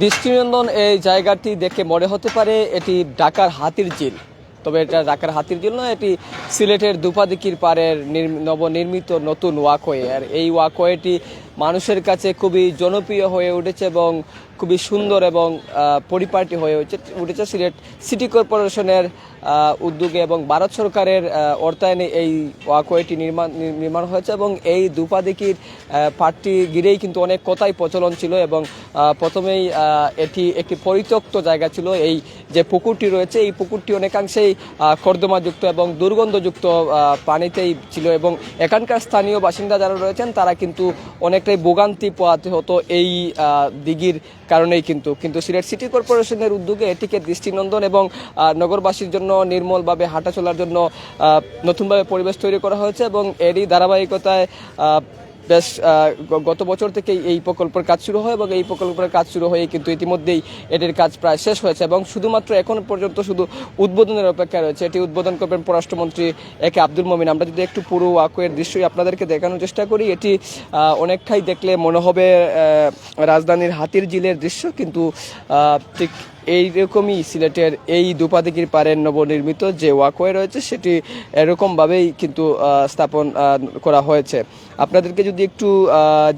দৃষ্টিনন্দন এই জায়গাটি দেখে মনে হতে পারে এটি ঢাকার হাতির ঝিল, তবে এটা ঢাকার হাতির ঝিল নয়, এটি সিলেটের দুপাদিকির পাড়ের নবনির্মিত নতুন ওয়াকওয়ে। আর এই ওয়াকওয়েটি মানুষের কাছে খুবই জনপ্রিয় হয়ে উঠেছে এবং খুবই সুন্দর এবং পরিপাটি হয়ে উঠেছে। সিলেট সিটি কর্পোরেশনের উদ্যোগে এবং ভারত সরকারের অর্থায়নে এই ওয়াকওয়েটি নির্মাণ হয়েছে এবং এই দুপাদিকির পাড়টি ঘিরেই কিন্তু অনেক কথাই প্রচলন ছিল এবং প্রথমেই এটি একটি পরিত্যক্ত জায়গা ছিল। এই যে পুকুরটি রয়েছে এই পুকুরটি অনেকাংশেই কর্দমাযুক্ত এবং দুর্গন্ধযুক্ত পানিতেই ছিল এবং এখানকার স্থানীয় বাসিন্দা যারা রয়েছেন তারা কিন্তু অনেকটাই ভোগান্তি পোহাতে হতো এই দিঘির কারণেই। কিন্তু সিলেট সিটি কর্পোরেশনের উদ্যোগে এটিকে দৃষ্টিনন্দন এবং নগরবাসীর জন্য নির্মলভাবে হাঁটা চলার জন্য নতুনভাবে পরিবেশ তৈরি করা হয়েছে এবং এরই ধারাবাহিকতায় বেশ গত বছর থেকে এই প্রকল্পের কাজ শুরু হয় এবং এই প্রকল্পের কাজ শুরু হয়ে কিন্তু ইতিমধ্যেই এটির কাজ প্রায় শেষ হয়েছে এবং শুধুমাত্র এখন পর্যন্ত শুধু উদ্বোধনের অপেক্ষা রয়েছে। এটি উদ্বোধন করবেন পররাষ্ট্রমন্ত্রী একে আব্দুল মমিন। আমরা যদি একটু পুরো ওয়াকওয়ের দৃশ্যই আপনাদেরকে দেখানোর চেষ্টা করি, এটি অনেকটাই দেখলে মনে হবে রাজধানীর হাতির ঝিলের দৃশ্য, কিন্তু ঠিক এইরকমই সিলেটের এই দুপাদিকির পাড়ের নবনির্মিত যে ওয়াকওয়ে রয়েছে সেটি এরকমভাবেই কিন্তু স্থাপন করা হয়েছে। আপনাদেরকে যদি একটু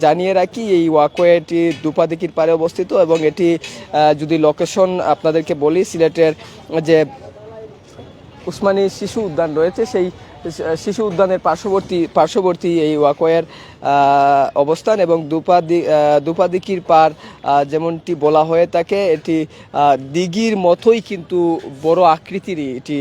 জানিয়ে রাখি, এই ওয়াকওয়েটি দুপাদিকির পাড়ে অবস্থিত এবং এটি যদি লোকেশন আপনাদেরকে বলি, সিলেটের যে উসমানী শিশু উদ্যান রয়েছে সেই শিশু উদ্যানের পার্শ্ববর্তী এই ওয়াকওয়ের অবস্থান এবং দুপাদিকির পার যেমনটি বলা হয়ে থাকে এটি দিঘির মতোই কিন্তু বড় আকৃতিরই এটি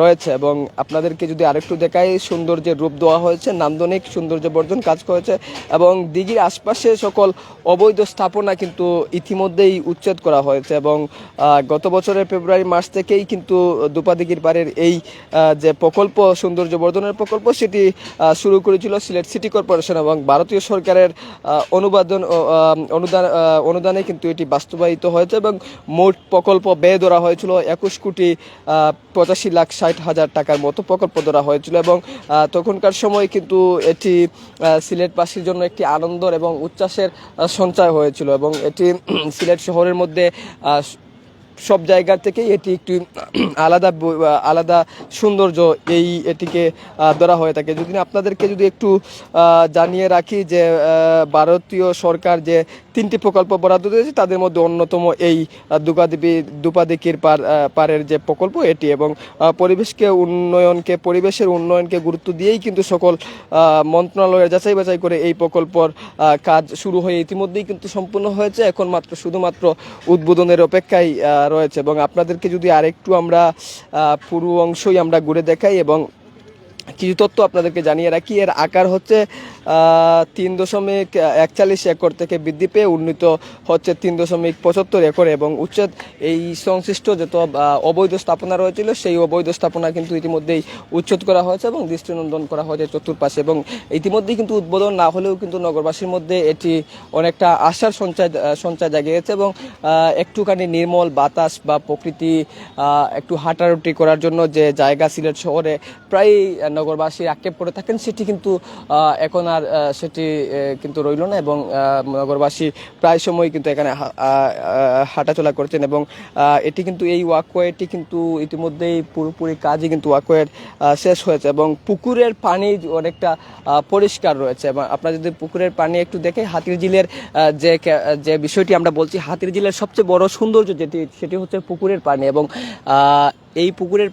রয়েছে এবং আপনাদেরকে যদি আরেকটু দেখাই, সৌন্দর্যের রূপ দেওয়া হয়েছে, নান্দনিক সৌন্দর্য বর্ধন কাজ করেছে এবং দিঘির আশপাশে সকল অবৈধ স্থাপনা কিন্তু ইতিমধ্যেই উচ্ছেদ করা হয়েছে এবং গত বছরের ফেব্রুয়ারি মাস থেকেই কিন্তু দুপাদিকির পাড়ের এই যে প্রকল্প সৌন্দর্য বর্ধনের প্রকল্প সেটি শুরু করেছিল সিলেট সিটি কর্পোরেশন এবং ভারতীয় সরকারের অনুদানে কিন্তু এটি বাস্তবায়িত হয়েছে এবং মোট প্রকল্প ব্যয় ধরা হয়েছিল 21,85,60,000 টাকার মতো প্রকল্প ধরা হয়েছিল এবং তখনকার সময় কিন্তু এটি সিলেটবাসীর জন্য একটি আনন্দের এবং উচ্ছ্বাসের সঞ্চয় হয়েছিল এবং এটি সিলেট শহরের মধ্যে সব জায়গা থেকে এটি একটি আলাদা সৌন্দর্য এটিকে ধরা হয়ে থাকে। যদি আপনাদেরকে যদি জানিয়ে রাখি যে ভারতীয় সরকার যে 3টি প্রকল্প বরাদ্দ দিয়েছে তাদের মধ্যে অন্যতম এই দুপাদিকির পাড়ের যে প্রকল্প এটি এবং পরিবেশের উন্নয়নকে গুরুত্ব দিয়েই কিন্তু সকল মন্ত্রণালয়ের যাচাই বাছাই করে এই প্রকল্পর কাজ শুরু হয়ে ইতিমধ্যেই কিন্তু সম্পূর্ণ হয়েছে। এখন শুধুমাত্র উদ্বোধনের অপেক্ষায় রয়েছে এবং আপনাদেরকে যদি আরেকটু আমরা পুরো অংশই আমরা ঘুরে দেখাই এবং কিছু তথ্য আপনাদেরকে জানিয়ে রাখি, এর আকার হচ্ছে 3.41 একর থেকে বৃদ্ধি পেয়ে উন্নীত হচ্ছে 3.75 একর এবং উচ্ছেদ এই সংশ্লিষ্ট যত অবৈধ স্থাপনা রয়েছিল সেই অবৈধ স্থাপনা কিন্তু ইতিমধ্যেই উচ্ছেদ করা হয়েছে এবং দৃষ্টিনন্দন করা হয়েছে চতুর্পাশে এবং ইতিমধ্যেই কিন্তু উদ্বোধন না হলেও কিন্তু নগরবাসীর মধ্যে এটি অনেকটা আশার সঞ্চয় জাগিয়েছে এবং একটুখানি নির্মল বাতাস বা প্রকৃতি একটু হাঁটাহাঁটি করার জন্য যে জায়গা সিলেট শহরে প্রায় নগরবাসী আক্ষেপ করে থাকেন সেটি কিন্তু এখন আর সেটি কিন্তু রইল না এবং নগরবাসী প্রায় সময় কিন্তু এখানে হাঁটাচলা করছেন এবং এটি কিন্তু এই ওয়াকওয়েটি কিন্তু ইতিমধ্যেই পুরোপুরি কাজই কিন্তু ওয়াকওয়ের শেষ হয়েছে এবং পুকুরের পানি অনেকটা পরিষ্কার রয়েছে এবং আপনারা যদি পুকুরের পানি একটু দেখে, হাতির ঝিলের যে বিষয়টি আমরা বলছি, হাতির ঝিলের সবচেয়ে বড় সৌন্দর্য সেটি হচ্ছে পুকুরের পানি এবং এই পুকুরের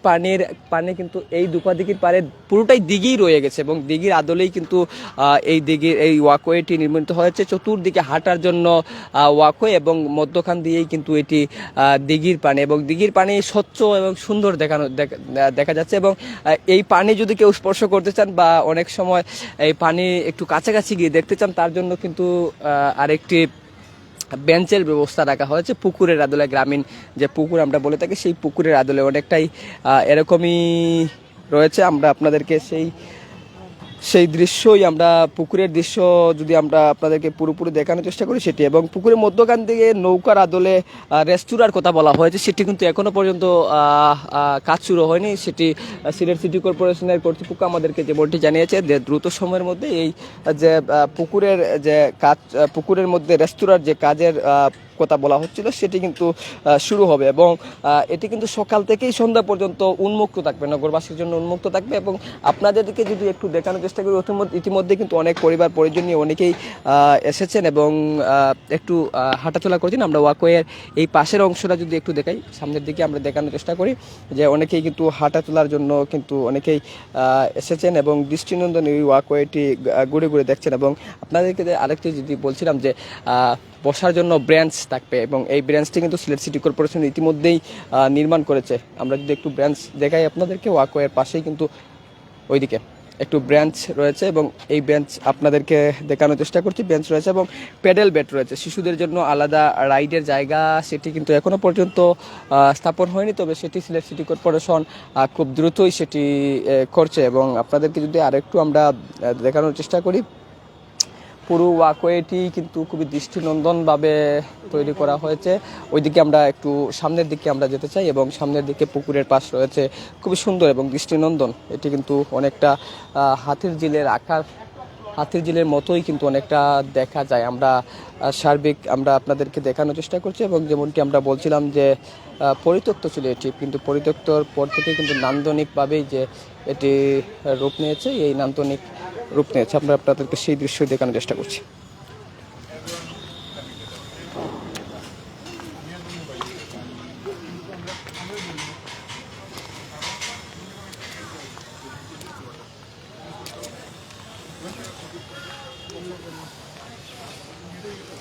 পানি কিন্তু এই দুপাদিকির পাড়ে পুরোটাই দিঘি রয়ে গেছে এবং দিঘির আদলেই কিন্তু এই ওয়াকওয়েটি নির্মিত হয়েছে। চতুর্দিকে হাঁটার জন্য ওয়াকওয়ে এবং মধ্যখান দিয়েই কিন্তু এটি দিঘির পানি এবং দিঘির পানি স্বচ্ছ এবং সুন্দর দেখা যাচ্ছে এবং এই পানি যদি কেউ স্পর্শ করতে চান বা অনেক সময় এই পানি একটু কাছাকাছি গিয়ে দেখতে চান তার জন্য কিন্তু আরেকটি বেঞ্চের ব্যবস্থা রাখা হয়েছে পুকুরের আদলে। গ্রামীণ যে পুকুর আমরা বলে থাকি সেই পুকুরের আদলে অনেকটাই এরকমই রয়েছে। আমরা আপনাদেরকে সেই দৃশ্যই আমরা পুকুরের দৃশ্য যদি আমরা আপনাদেরকে পুরোপুরি দেখানোর চেষ্টা করি সেটি এবং পুকুরের মধ্যখান থেকে নৌকার আদলে রেস্তোরাঁর কথা বলা হয়েছে সেটি কিন্তু এখনো পর্যন্ত কাজ শুরু হয়নি। সেটি সিলেট সিটি কর্পোরেশনের কর্তৃপক্ষ আমাদেরকে যেমনটি জানিয়েছে যে দ্রুত সময়ের মধ্যে এই যে পুকুরের মধ্যে রেস্তোরাঁর যে কাজের কথা বলা হচ্ছিল সেটি কিন্তু শুরু হবে এবং এটি কিন্তু সকাল থেকেই সন্ধ্যা পর্যন্ত উন্মুক্ত থাকবে, নগরবাসীর জন্য উন্মুক্ত থাকবে। এবং আপনাদেরকে যদি একটু দেখানোর চেষ্টা করি, ইতিমধ্যে কিন্তু অনেক পরিবার পরিজন নিয়ে অনেকেই এসেছেন এবং একটু হাঁটাচলা করছেন। আমরা ওয়াকওয়ের এই পাশের অংশটা যদি একটু দেখাই, সামনের দিকে আমরা দেখানোর চেষ্টা করি যে অনেকেই কিন্তু হাঁটাচলার জন্য কিন্তু অনেকেই এসেছেন এবং দৃষ্টিনন্দন এই ওয়াকওয়েটি ঘুরে ঘুরে দেখছেন। এবং আপনাদেরকে আরেকটি যদি বলছিলাম যে বসার জন্য ব্রেঞ্চ থাকবে এবং এই ব্রেঞ্চটি কিন্তু সিলেট সিটি কর্পোরেশন ইতিমধ্যেই নির্মাণ করেছে। আমরা যদি একটু ব্রেঞ্চ দেখাই আপনাদেরকে, ওয়াকওয়ের পাশেই কিন্তু ওইদিকে একটু ব্রেঞ্চ রয়েছে এবং এই বেঞ্চ আপনাদেরকে দেখানোর চেষ্টা করছি। বেঞ্চ রয়েছে এবং প্যাডেল বেড রয়েছে, শিশুদের জন্য আলাদা রাইডের জায়গা, সেটি কিন্তু এখনও পর্যন্ত স্থাপন হয়নি, তবে সেটি সিলেট সিটি কর্পোরেশন খুব দ্রুতই সেটি করছে। এবং আপনাদেরকে যদি আরেকটু আমরা দেখানোর চেষ্টা করি, পুরো ওয়াকওয়েটি কিন্তু খুবই দৃষ্টিনন্দনভাবে তৈরি করা হয়েছে। ওইদিকে আমরা একটু সামনের দিকে আমরা যেতে চাই এবং সামনের দিকে পুকুরের পাশ রয়েছে, খুবই সুন্দর এবং দৃষ্টিনন্দন। এটি কিন্তু অনেকটা হাতির ঝিলের আকার, হাতির ঝিলের মতোই কিন্তু অনেকটা দেখা যায়। আমরা সার্বিক আমরা আপনাদেরকে দেখানোর চেষ্টা করছি এবং যেমনটি আমরা বলছিলাম যে পরিত্যক্ত ছিল এটি, কিন্তু পরিত্যক্তর পর থেকে কিন্তু নান্দনিকভাবেই যে এটি রূপ নিয়েছে, এই নান্দনিক রূপ নিয়েছে। আমরা আপনাদেরকে সেই দৃশ্য দেখানোর চেষ্টা করছি।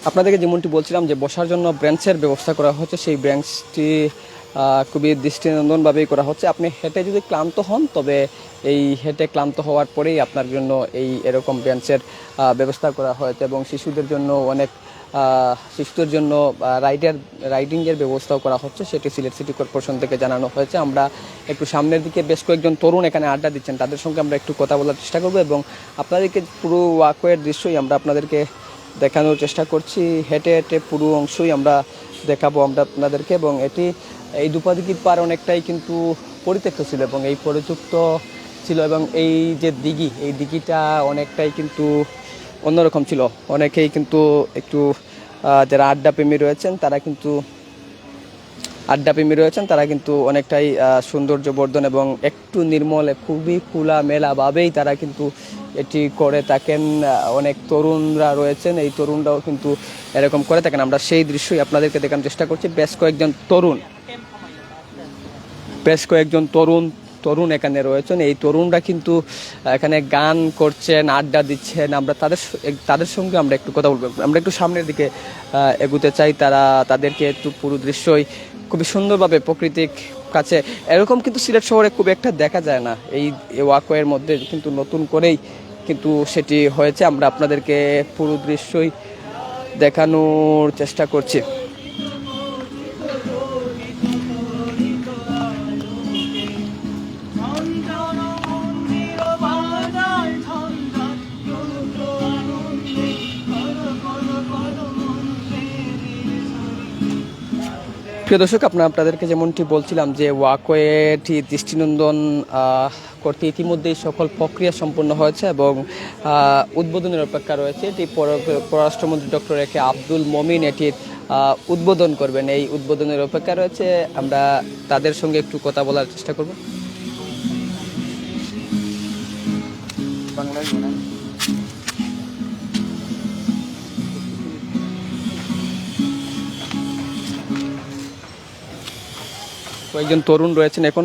আপনাদেরকে যেমনটি বলছিলাম যে বসার জন্য ব্রেঞ্চের ব্যবস্থা করা হচ্ছে, সেই ব্রেঞ্চটি খুবই দৃষ্টিনন্দনভাবেই করা হচ্ছে। আপনি হেঁটে যদি ক্লান্ত হন, তবে এই হেঁটে ক্লান্ত হওয়ার পরেই আপনার জন্য এই এরকম বেঞ্চের ব্যবস্থা করা হয়েছে এবং শিশুদের জন্য রাইডিংয়ের ব্যবস্থাও করা হচ্ছে, সেটি সিলেট সিটি কর্পোরেশন থেকে জানানো হয়েছে। আমরা একটু সামনের দিকে বেশ কয়েকজন তরুণ এখানে আড্ডা দিচ্ছেন, তাদের সঙ্গে আমরা একটু কথা বলার চেষ্টা করব এবং আপনাদেরকে পুরো ওয়াকওয়ের দৃশ্যই আমরা আপনাদেরকে দেখানোর চেষ্টা করছি। হেঁটে হেঁটে পুরো অংশই আমরা দেখাবো আমরা আপনাদেরকে। এবং এই দুপাদিকির পার অনেকটাই কিন্তু পরিত্যক্ত ছিল এবং এই পরিত্যক্ত ছিল এবং এই যে দিঘি, এই দিঘিটা অনেকটাই কিন্তু অন্যরকম ছিল। অনেকেই কিন্তু একটু যারা আড্ডাপ্রেমী রয়েছেন তারা কিন্তু অনেকটাই সৌন্দর্য বর্ধন এবং একটু নির্মল, খুবই খোলা মেলাভাবেই তারা কিন্তু এটি করে থাকেন। অনেক তরুণরা রয়েছেন, এই তরুণরাও কিন্তু এরকম করে থাকেন। আমরা সেই দৃশ্যই আপনাদেরকে দেখানোর চেষ্টা করছি। বেশ কয়েকজন তরুণ এখানে রয়েছেন, এই তরুণরা কিন্তু এখানে গান করছেন, আড্ডা দিচ্ছেন। আমরা তাদের সঙ্গে আমরা একটু কথা বলবো। আমরা একটু সামনের দিকে এগুতে চাই। তাদেরকে একটু পুরো দৃশ্যই খুবই সুন্দরভাবে প্রকৃতির কাছে, এরকম কিন্তু সিলেট শহরে খুব একটা দেখা যায় না। এই ওয়াকওয়ের মধ্যে কিন্তু নতুন করেই কিন্তু সেটি হয়েছে। আমরা আপনাদেরকে পুরো দৃশ্যই দেখানোর চেষ্টা করছি। প্রিয় দর্শক, আপনাদেরকে যেমনটি বলছিলাম যে ওয়াকওয়েটি দৃষ্টিনন্দন করতে ইতিমধ্যেই সকল প্রক্রিয়া সম্পন্ন হয়েছে এবং উদ্বোধনের অপেক্ষা রয়েছে। এটি পররাষ্ট্রমন্ত্রী ডক্টর এ কে আব্দুল মমিন এটির উদ্বোধন করবেন, এই উদ্বোধনের অপেক্ষা রয়েছে। আমরা তাদের সঙ্গে একটু কথা বলার চেষ্টা করব। কয়েকজন তরুণ রয়েছেন, এখন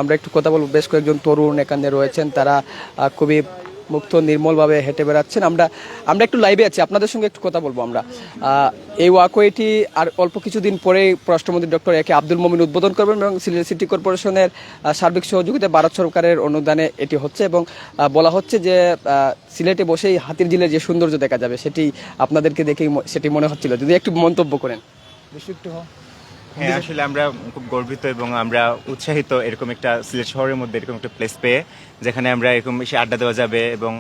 আমরা একটু কথা বলবো। বেশ কয়েকজন তরুণ এখানে রয়েছেন, তারা খুবই মুক্ত নির্মলভাবে হেঁটে বেড়াচ্ছেন। আমরা একটু লাইভে আছি, আপনাদের সঙ্গে একটু কথা বলবো। আমরা এই ওয়াকওয়েটি আর অল্প কিছুদিন পরেই পররাষ্ট্রমন্ত্রী ডক্টর এ কে আব্দুল মমিন উদ্বোধন করবেন এবং সিলেট সিটি কর্পোরেশনের সার্বিক সহযোগিতায় ভারত সরকারের অনুদানে এটি হচ্ছে এবং বলা হচ্ছে যে সিলেটে বসেই হাতির ঝিলের যে সৌন্দর্য দেখা যাবে, সেটি আপনাদেরকে দেখেই সেটি মনে হচ্ছিল। যদি একটু মন্তব্য করেন। হ্যাঁ, আসলে আমরা খুব গর্বিত এবং আমরা উৎসাহিত এরকম একটা সিলেট শহরের মধ্যে এরকম একটা প্লেস পেয়ে, যেখানে আমরা এরকম এসে আড্ডা দেওয়া যাবে এবং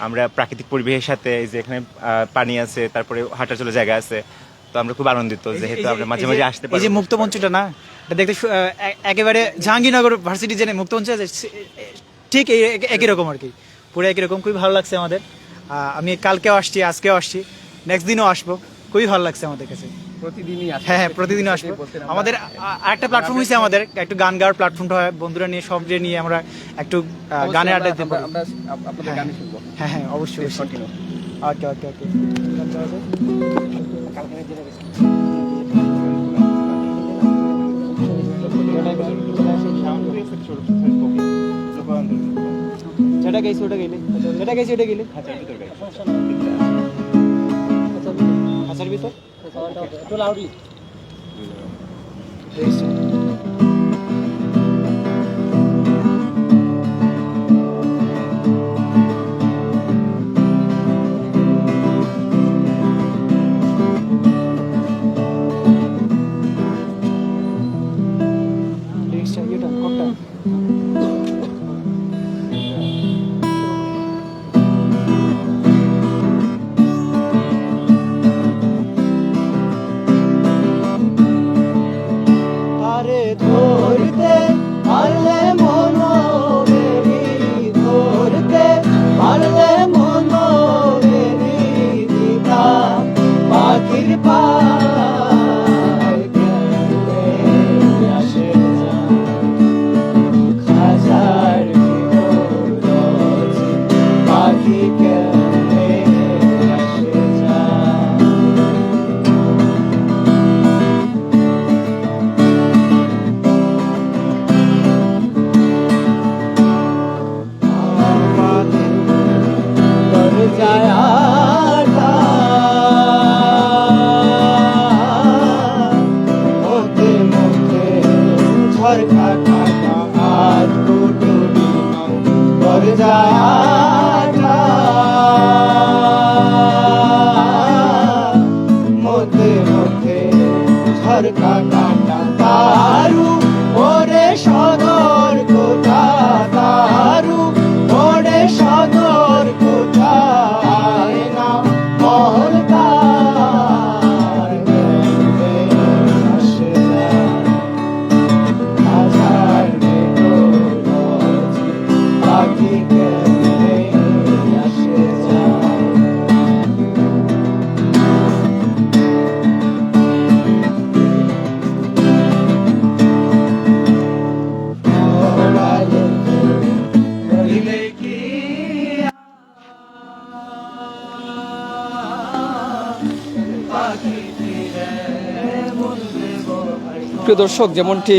আমরা প্রাকৃতিক পরিবেশের সাথে, যে এখানে পানি আছে, তারপরে হাঁটার চলার জায়গা আছে, তো আমরা খুব আনন্দিত যেহেতু আমরা মাঝে মাঝে আসতে পারি। এই যে মুক্তমঞ্চটা না, এটা দেখতে একেবারে জাহাঙ্গীরনগর ভার্সিটি যে মুক্তমঞ্চ আছে, ঠিক একই রকম আর কি, পুরো একই রকম। খুবই ভালো লাগছে আমাদের। আমি কালকেও আসছি, আজকেও আসছি, নেক্সট দিনও আসবো। খুবই ভালো লাগছে আমাদের কাছে। প্রতিদিনই আসে। হ্যাঁ হ্যাঁ প্রতিদিন আসবো। আমাদের আরেকটা প্ল্যাটফর্ম হয়েছে, আমাদের একটু গান গাওয়ার প্ল্যাটফর্মটা হয়, বন্ধুরা নিয়ে সব নিয়ে আমরা একটু গানে আড্ডা দিতে পারি। আমরা আপনাদের গান শুনবো। হ্যাঁ হ্যাঁ অবশ্যই অবশ্যই। কন্টিনিউ। ওকে ওকে ওকে। যেটা গেছি ওটা গেলে, যেটা গেছি ওটা গেলে আচার ভিতর একটু লাউডলি। ইয়েটা কোনটা? আরে ধরতে পারলে মনোবেরি, ধরতে পারলে মনোবেরি দিতা পাখির পায় কেমনে আসে যায় খাজার ভিতর পাখি কেমনে আসে যায়। মধ্যে মধ্যে ঝরকা কাটা তারু ওরে সদর কোথা, তারু ওরে সদর কোথায় না মহল তার কেমনে আসে যায় হাজার পাখি কেমনে আসে যায়। প্রিয় দর্শক, যেমনটি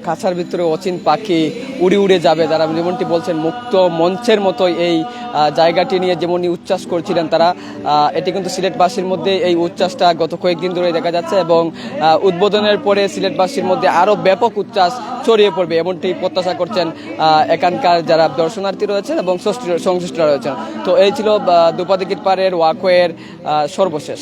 খাঁচার ভিতরে অচিন পাখি উড়ে উড়ে যাবে, তারা যেমনটি বলছেন মুক্ত মঞ্চের মতো এই জায়গাটি নিয়ে যেমনটি উচ্ছ্বাস করছিলেন তারা, এটি কিন্তু সিলেটবাসীর মধ্যে এই উচ্ছ্বাসটা গত কয়েকদিন ধরে দেখা যাচ্ছে এবং উদ্বোধনের পরে সিলেটবাসীর মধ্যে আরও ব্যাপক উচ্ছ্বাস ছড়িয়ে পড়বে এমনটি প্রত্যাশা করছেন এখানকার যারা দর্শনার্থী রয়েছেন এবং সংশ্লিষ্টরা রয়েছেন। তো এই ছিল দুপাদিঘির পাড়ের ওয়াকওয়ের সর্বশেষ।